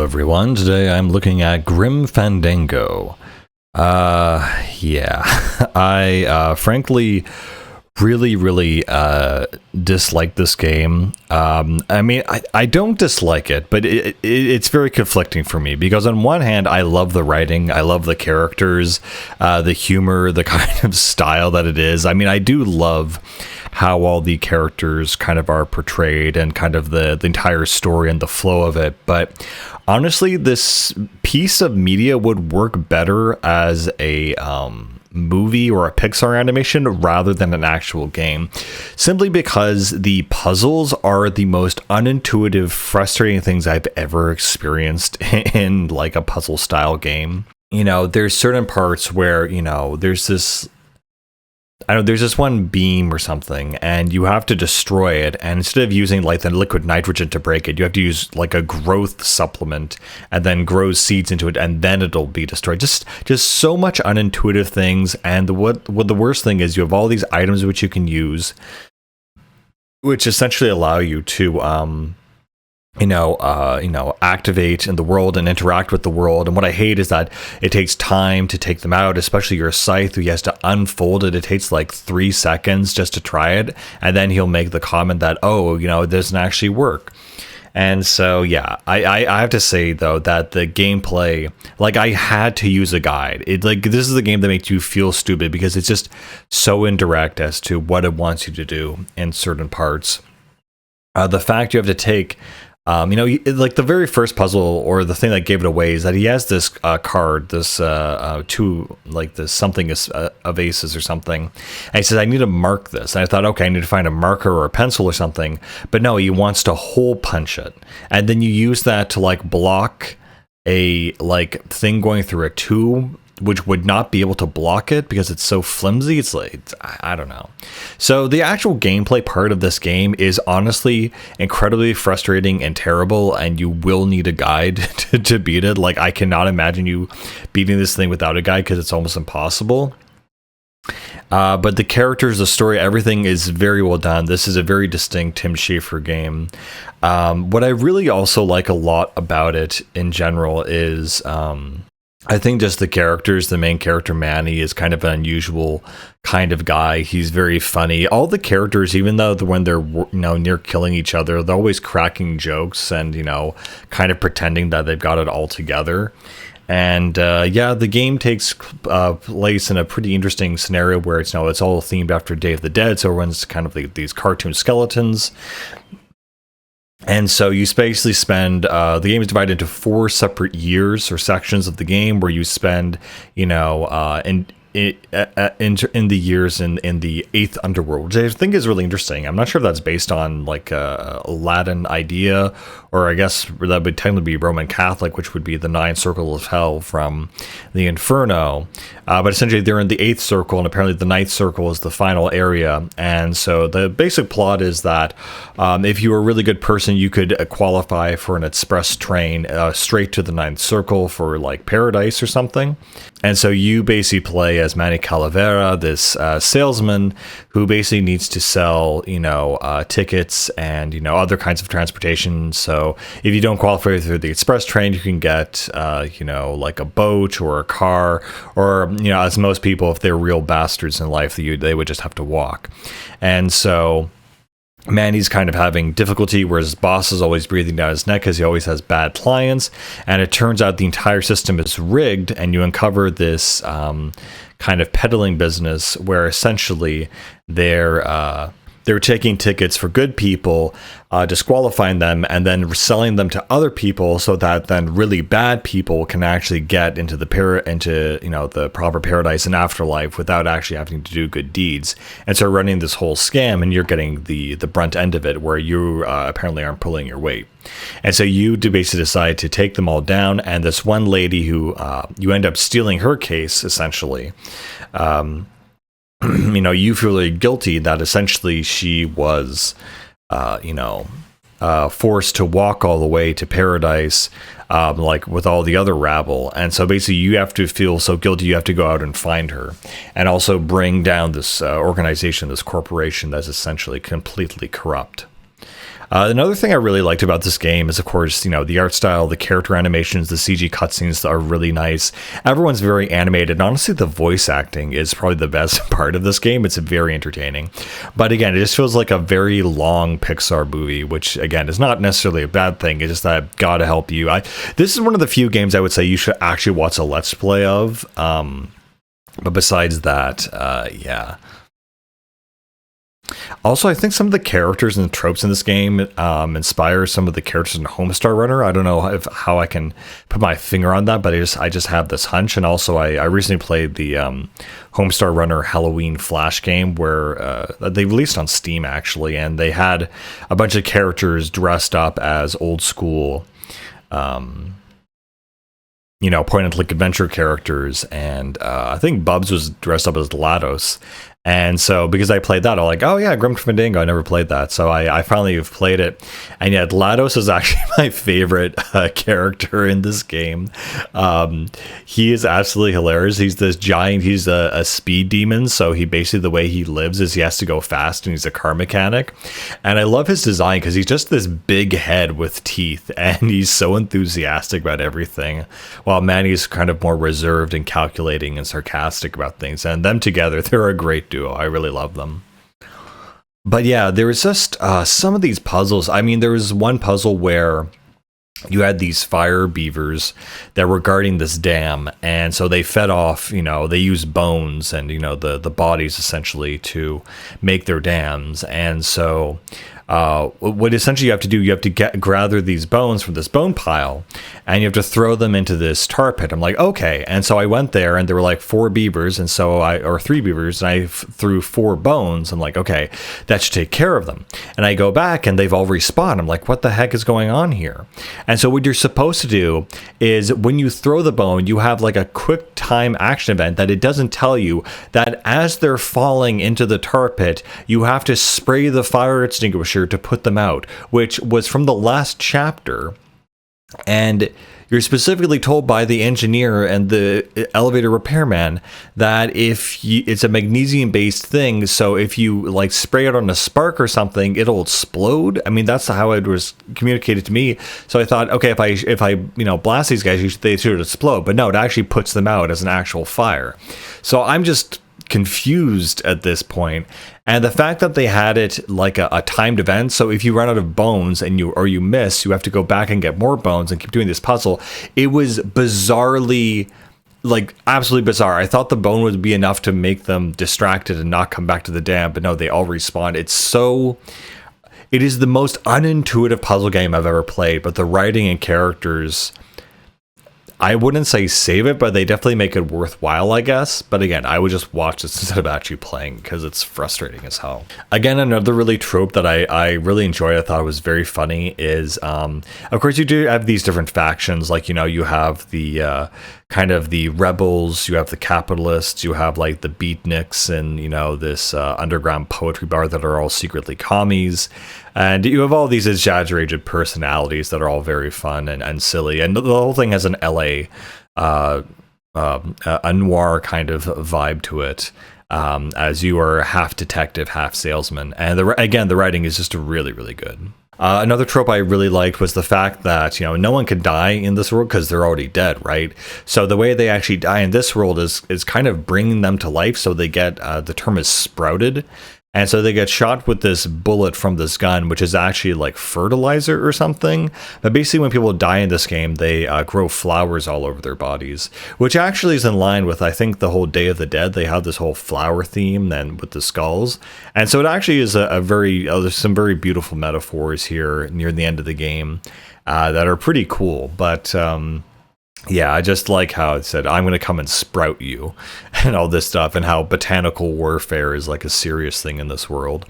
everyone. Today I'm looking at Grim Fandango. Yeah. I frankly really dislike this game. I don't dislike it, but it's very conflicting for me because on one hand, I love the writing, I love the characters, the humor, the kind of style that it is. I mean, I do love how all the characters kind of are portrayed and kind of the entire story and the flow of it. But honestly, this piece of media would work better as a movie or a Pixar animation rather than an actual game, simply because the puzzles are the most unintuitive, frustrating things I've ever experienced in like a puzzle style game. You know, there's certain parts where, you know, there's this one beam or something, and you have to destroy it. And instead of using like the liquid nitrogen to break it, you have to use like a growth supplement, and then grow seeds into it, and then it'll be destroyed. Just so much unintuitive things. And what the worst thing is, you have all these items which you can use, which essentially allow you to activate in the world and interact with the world. And what I hate is that it takes time to take them out, especially your scythe, who he has to unfold it. It takes like 3 seconds just to try it. And then he'll make the comment that, oh, you know, it doesn't actually work. And so, yeah, I have to say, though, that the gameplay, like, I had to use a guide. This is the game that makes you feel stupid because it's just so indirect as to what it wants you to do in certain parts. The fact you have to take like the very first puzzle, or the thing that gave it away, is that he has this card, this something of aces or something, and he says, I need to mark this. And I thought, okay, I need to find a marker or a pencil or something, but no, he wants to hole punch it, and then you use that to like block a like thing going through a tube, which would not be able to block it because it's so flimsy. I don't know. So the actual gameplay part of this game is honestly incredibly frustrating and terrible, and you will need a guide to beat it. Like, I cannot imagine you beating this thing without a guide because it's almost impossible. But the characters, the story, everything is very well done. This is a very distinct Tim Schafer game. What I really also like a lot about it in general is I think just the characters. The main character, Manny, is kind of an unusual kind of guy. He's very funny. All the characters, even though when they're near killing each other, they're always cracking jokes and kind of pretending that they've got it all together. And the game takes place in a pretty interesting scenario where it's all themed after Day of the Dead. So everyone's kind of these cartoon skeletons. And so you basically spend, the game is divided into 4 separate years or sections of the game where you spend, in the years in the 8th underworld, which I think is really interesting. I'm not sure if that's based on like a Latin idea, or I guess that would technically be Roman Catholic, which would be the 9 circles of hell from the Inferno. But essentially they're in the 8th circle, and apparently the 9th circle is the final area. And so the basic plot is that if you were a really good person, you could qualify for an express train straight to the 9th circle for like paradise or something. And so you basically play as Manny Calavera, this salesman who basically needs to sell, tickets and, other kinds of transportation. So if you don't qualify through the express train, you can get, like a boat or a car, or, as most people, if they're real bastards in life, they would just have to walk. And so Manny's kind of having difficulty where his boss is always breathing down his neck because he always has bad clients. And it turns out the entire system is rigged, and you uncover this kind of peddling business where essentially they're taking tickets for good people, disqualifying them, and then selling them to other people so that then really bad people can actually get into the proper paradise and afterlife without actually having to do good deeds. And so running this whole scam, and you're getting the brunt end of it, where you apparently aren't pulling your weight. And so you do basically decide to take them all down, and this one lady who you end up stealing her case, essentially. You feel really guilty that essentially she was, forced to walk all the way to paradise, like with all the other rabble. And so basically you have to feel so guilty, you have to go out and find her, and also bring down this organization, this corporation that's essentially completely corrupt. Another thing I really liked about this game is, of course, the art style, the character animations, the CG cutscenes are really nice. Everyone's very animated. And honestly, the voice acting is probably the best part of this game. It's very entertaining. But again, it just feels like a very long Pixar movie, which, again, is not necessarily a bad thing. It's just that I've got to help you. This is one of the few games I would say you should actually watch a Let's Play of. But besides that, yeah. Also, I think some of the characters and the tropes in this game inspire some of the characters in Homestar Runner. I don't know how I can put my finger on that, but I just have this hunch. And also, I recently played the Homestar Runner Halloween Flash game, where they released on Steam, actually, and they had a bunch of characters dressed up as old school, point and click adventure characters. And I think Bubs was dressed up as GLaDOS. And so, because I played that, I'm like, oh yeah, Grim Fandango, I never played that. So I finally have played it. And yeah, GLaDOS is actually my favorite character in this game. He is absolutely hilarious. He's this giant, he's a speed demon. So he basically, the way he lives is he has to go fast, and he's a car mechanic. And I love his design because he's just this big head with teeth, and he's so enthusiastic about everything. While Manny's kind of more reserved and calculating and sarcastic about things. And them together, they're a great duo. I really love them. But yeah, there was just some of these puzzles. I mean, there was one puzzle where you had these fire beavers that were guarding this dam, and so they fed off, they used bones and the bodies essentially to make their dams. And so what essentially you have to do, you have to gather these bones from this bone pile, and you have to throw them into this tar pit. I'm like, okay. And so I went there, and there were like 4 beavers, and so or 3 beavers, and I threw 4 bones. I'm like, okay, that should take care of them. And I go back, and they've all respawned. I'm like, what the heck is going on here? And so what you're supposed to do is, when you throw the bone, you have like a quick time action event that it doesn't tell you that as they're falling into the tar pit, you have to spray the fire extinguisher to put them out, which was from the last chapter. And you're specifically told by the engineer and the elevator repairman that it's a magnesium based thing, so if you like spray it on a spark or something, it'll explode. I mean, that's how it was communicated to me. So I thought, okay, if I blast these guys, they should explode. But no, it actually puts them out as an actual fire. So I'm just confused at this point. And the fact that they had it like a timed event, so if you run out of bones and you miss, you have to go back and get more bones and keep doing this puzzle. It was bizarrely, like absolutely bizarre. I thought the bone would be enough to make them distracted and not come back to the dam, but no, they all respawn. It is the most unintuitive puzzle game I've ever played, but the writing and characters, I wouldn't say save it, but they definitely make it worthwhile, I guess. But again, I would just watch this instead of actually playing because it's frustrating as hell. Again, another really trope that I really enjoyed, I thought was very funny, is, of course, you do have these different factions. Like, you have the kind of the rebels, you have the capitalists, you have like the beatniks and, this underground poetry bar that are all secretly commies. And you have all these exaggerated personalities that are all very fun and silly. And the whole thing has an LA, a noir kind of vibe to it, as you are half detective, half salesman. And again, the writing is just really, really good. Another trope I really liked was the fact that, no one can die in this world because they're already dead, right? So the way they actually die in this world is kind of bringing them to life. So they get, the term is sprouted. And so they get shot with this bullet from this gun, which is actually like fertilizer or something. But basically when people die in this game, they grow flowers all over their bodies, which actually is in line with, I think, the whole Day of the Dead. They have this whole flower theme then with the skulls. And so it actually is there's some very beautiful metaphors here near the end of the game that are pretty cool. But yeah, I just like how it said, I'm going to come and sprout you and all this stuff, and how botanical warfare is like a serious thing in this world.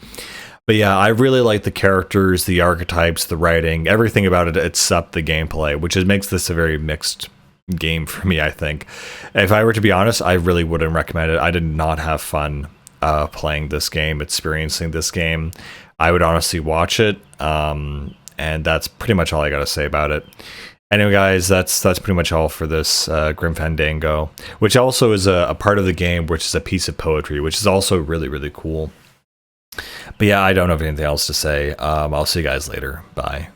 But yeah, I really like the characters, the archetypes, the writing, everything about it except the gameplay, which makes this a very mixed game for me, I think. If I were to be honest, I really wouldn't recommend it. I did not have fun playing this game, experiencing this game. I would honestly watch it, and that's pretty much all I got to say about it. Anyway, guys, that's pretty much all for this Grim Fandango, which also is a part of the game, which is a piece of poetry, which is also really, really cool. But yeah, I don't have anything else to say. I'll see you guys later. Bye.